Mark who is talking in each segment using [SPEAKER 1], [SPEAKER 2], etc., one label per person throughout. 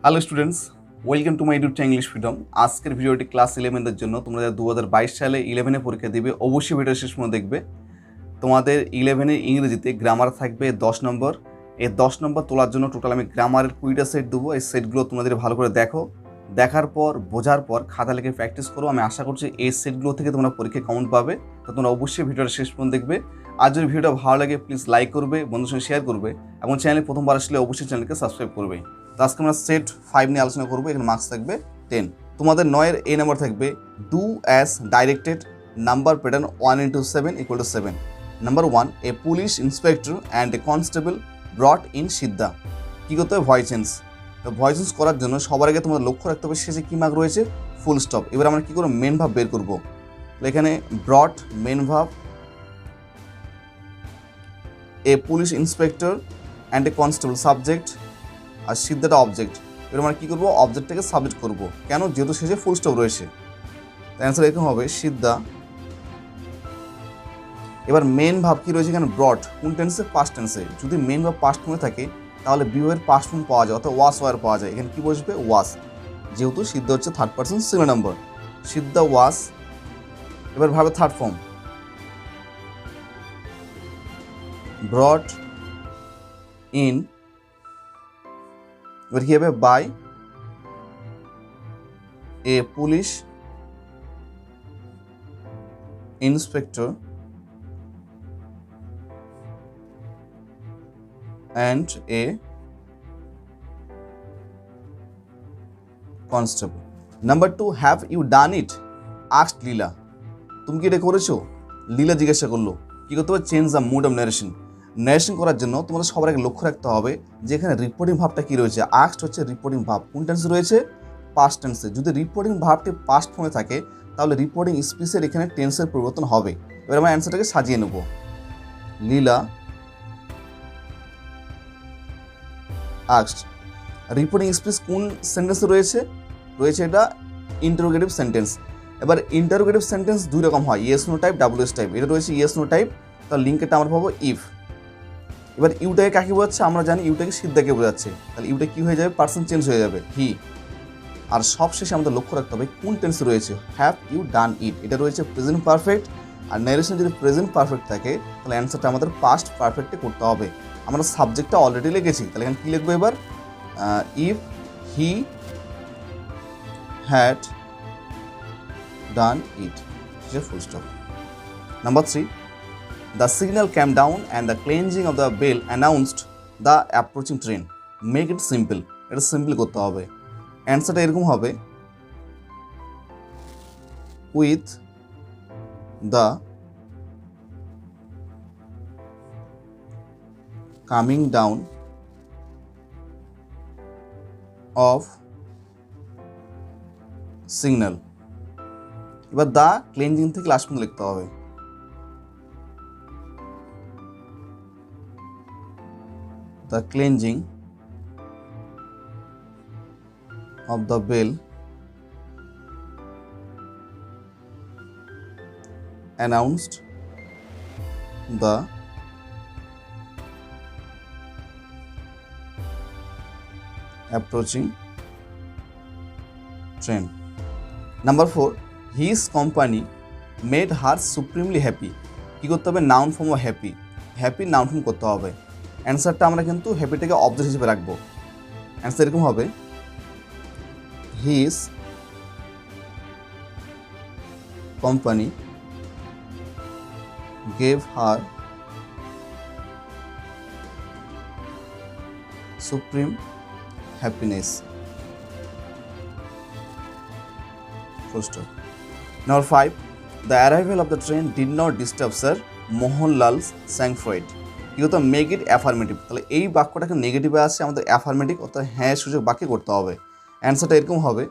[SPEAKER 1] Hello students, welcome to my YouTube channel English freedom. আজকের ভিডিওটি class 11 জন্য। তোমরা যারা 2022 সালে 11-এ পরীক্ষা দিবে অবশ্যই ভিডিও শেষ পর্যন্ত দেখবে। তোমাদের 11-এ ইংরেজিতে গ্রামার থাকবে 10 নম্বর। এই 10 নম্বর তোলার জন্য টোটাল আমি গ্রামারের 20টা সেট দেবো। এই সেটগুলো তোমাদের ভালো করে দেখো, দেখার পর বোঝার পর খাতা লিখে প্র্যাকটিস করো। আমি আশা করছি এই সেটগুলো থেকে তোমরা পরীক্ষায় কমন পাবে। তো তোমরা অবশ্যই ভিডিওটা শেষ পর্যন্ত দেখবে। আর যদি ভিডিওটা ভালো লাগে প্লিজ লাইক করবে, বন্ধুর সঙ্গে শেয়ার করবে এবং চ্যানেলে প্রথমবার আসলে অবশ্যই চ্যানেলকে সাবস্ক্রাইব করবে। তো আজকে আমরা সেট 5 নিয়ে আলোচনা করবো। এখানে মার্কস থাকবে 10। তোমাদের 9-এর এ নাম্বার থাকবে do as directed, number pattern 1 into 7 = 7। Number 1, a police inspector and a constable brought in সিদ্ধা। কী করতে হবে? Voice change. তো ভয়েস চেঞ্জ করার জন্য সবার আগে তোমাদের লক্ষ্য রাখতে হবে শেষে কী মার্ক রয়েছে? Full stop. এবার আমরা কী করবো? মেন ভাব বের করবো। তো এখানে ব্রট মেন ভাব, a police inspector and a constable subject, আর সিদ্ধাটা অবজেক্ট। এবার আমরা কী করবো? অবজেক্টটাকে সাবজেক্ট করবো। কেন? যেহেতু শেষে ফুল স্টপ রয়েছে। অ্যান্সার এরকম হবে সিদ্ধা। এবার মেন ভাব কী রয়েছে এখানে? ব্রট। কোন টেন্সে? পাস্ট টেন্সে। যদি মেন ভাব পাস্ট ফর্মে থাকে তাহলে বিহের পাস্ট ফর্ম পাওয়া যায়, অর্থাৎ ওয়াস ওয়ার পাওয়া যায়। এখানে কী বসবে? ওয়াস। যেহেতু সিদ্ধা হচ্ছে third person singular number, Siddha was. এবার ভাবে থার্ড ফর্ম ব্রট ইন। এবার কী হবে? By a police inspector and a constable. Number 2, have you done it? asked লীলা। তুমি কি এটা করেছো? লীলা জিজ্ঞাসা করলো। কি করতে হবে? Change the mood of narration. Narration করার জন্য তোমাদের সবার আগে লক্ষ্য রাখতে হবে যে এখানে রিপোর্টিং ভাবটা কি রয়েছে। আস্কড হচ্ছে রিপোর্টিং ভাব। কোন টেন্সে রয়েছে? পাস্ট টেন্সে। যদি রিপোর্টিং ভাবটি পাস্ট ফর্মে থাকে তাহলে রিপোর্টিং স্পিচের এখানে টেন্সের পরিবর্তন হবে। এবার আমরা অ্যান্সারটাকে সাজিয়ে নেব। লীলা আস্কড। রিপোর্টিং স্পিচ কোন সেন্টেন্সে রয়েছে? এটা ইন্টারোগেটিভ সেন্টেন্স। এবার ইন্টারোগেটিভ সেন্টেন্স দুই রকম হয়, ইয়েস নো টাইপ, ডাব্লিউএস টাইপ। এটা রয়েছে ইয়েস নো টাইপ, তার লিঙ্কেরটা আমরা পাবো ইফ। এবার ইউটাকে কাকে বোঝাচ্ছে? আমরা জানি ইউটাকে সিদ্ধাকে বোঝাচ্ছে। তাহলে ইউটা কি হয়ে যাবে? পার্সন চেঞ্জ হয়ে যাবে, হি। আর সবশেষে আমাদের লক্ষ্য রাখতে হবে কোন টেন্সে রয়েছে। হ্যাভ ইউ ডান ইট, এটা রয়েছে প্রেজেন্ট পারফেক্ট। আর ন্যারেশন যদি প্রেজেন্ট পারফেক্ট থাকে তাহলে অ্যান্সারটা আমাদের পাস্ট পারফেক্টে করতে হবে। আমরা সাবজেক্টটা অলরেডি লিখেছি, তাহলে এখানে কী লিখবো? এবার if he had done it, full stop. Number 3, the signal came down and the clanging of the bell announced the approaching train. Make it simple. এটা সিম্পল করতে হবে। অ্যান্সারটা এরকম হবে, with the coming down of signal. এবার the clanging থেকে last পর্যন্ত লিখতে হবে। The clanging of the bell announced the approaching train. Number 4, his company made her supremely happy. কী করতে হবে? নাউন ফর্ম ও হ্যাপি। হ্যাপি নাউন ফর্ম করতে হবে। অ্যান্সারটা আমরা কিন্তু হ্যাপিটাকে অবজেক্ট হিসেবে রাখবো। অ্যান্সার এরকম হবে, his company gave her supreme happiness. Number 5, the arrival of the train did not disturb Sir Mohanlal's sanctuary. কি হতো? Make it affirmative. তাহলে এই বাক্যটাকে নেগেটিভে আসছে, আমাদের অ্যাফার্মেটিভ অর্থাৎ হ্যাঁ সূচক বাক্যে করতে হবে। অ্যান্সারটা এরকম হবে,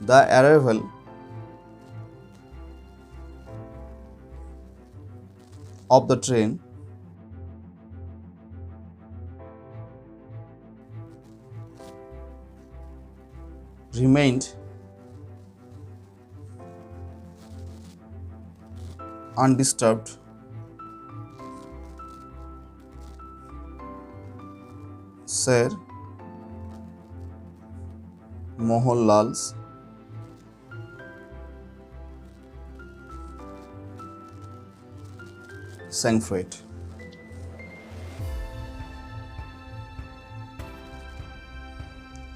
[SPEAKER 1] the arrival of the train remained undisturbed Sir Mohanlal's sang freight.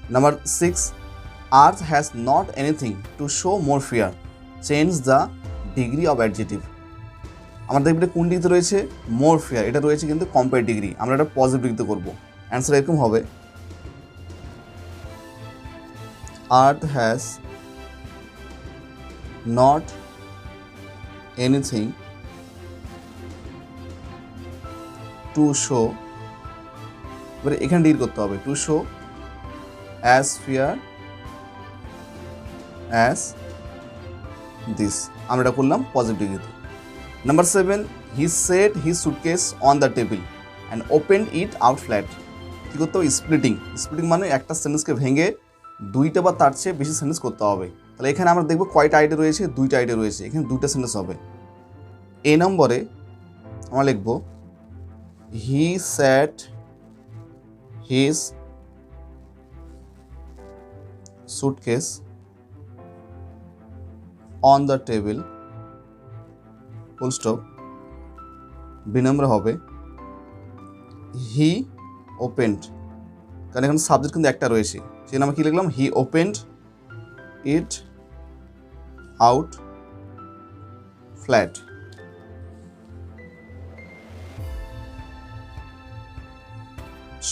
[SPEAKER 1] Number 6, Earth has not anything to show more fear. Change the degree of adjective. আমাদের এখানে কোন ডিগ্রিতে রয়েছে? মোর ফিয়ার। এটা রয়েছে কিন্তু কম্পেয়ার ডিগ্রি। আমরা এটা পজিটিভ ডিগ্রিতে করব। অ্যান্সার এরকম হবে, Earth has not anything to show, এবারে এখানে ডিগ্রি করতে হবে, to show as fear as this। আমরা এটা করলাম পজিটিভ ডিগ্রিতে। Number 7, he set his suitcase on the table and opened it out flat. কী করতে হবে? স্প্লিটিং। স্প্লিটিং মানে একটা সেন্টেন্সকে ভেঙে দুইটা বা তার চেয়ে বেশি সেন্টেন্স করতে হবে। তাহলে এখানে আমরা দেখব কয়টা আইডিয়া রয়েছে? দুইটা আইডিয়া রয়েছে। এখানে দুইটা সেন্টেন্স হবে। এ নম্বরে আমরা লিখব, he set his suitcase on the table, full stop। B নম্বরে হবে, he opened, কারণ এখানে সাবজেক্ট কিন্তু একটা রয়েছে, সেই নামে কি লিখলাম? he opened it out flat।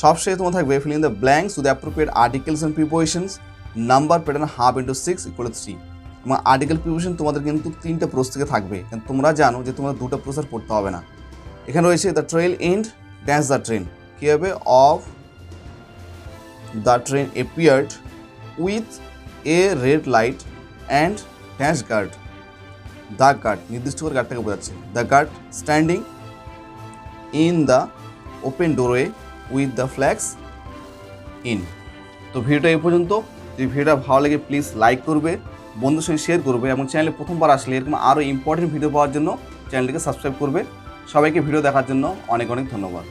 [SPEAKER 1] সবশেষে তোমার থাকবে fill in the blanks with the appropriate articles and prepositions, number pattern half into 6 equal 3। এবং আর্টিকেল প্রিপোজিশন তোমাদের কিন্তু 3টা প্রশ্ন থেকে থাকবে, কারণ তোমরা জানো যে তোমরা 2টা প্রশ্ন পড়তে হবে না। এখানে রয়েছে the tail end dash the train, কী হবে? Of the train appeared with a red light and dash guard. The guard নির্দিষ্ট করে গার্ডটাকে বোঝাচ্ছে। The guard standing in the open doorway with the flags in. তো ভিডিওটা এই পর্যন্ত। যদি ভিডিওটা ভালো লাগে প্লিজ লাইক করবে, বন্ধুর সঙ্গে শেয়ার করবে, এবং চ্যানেলে প্রথমবার আসলে এরকম আরও ইম্পর্টেন্ট ভিডিও পাওয়ার জন্য চ্যানেলটিকে সাবস্ক্রাইব করবে। সবাইকে ভিডিও দেখার জন্য অনেক অনেক ধন্যবাদ।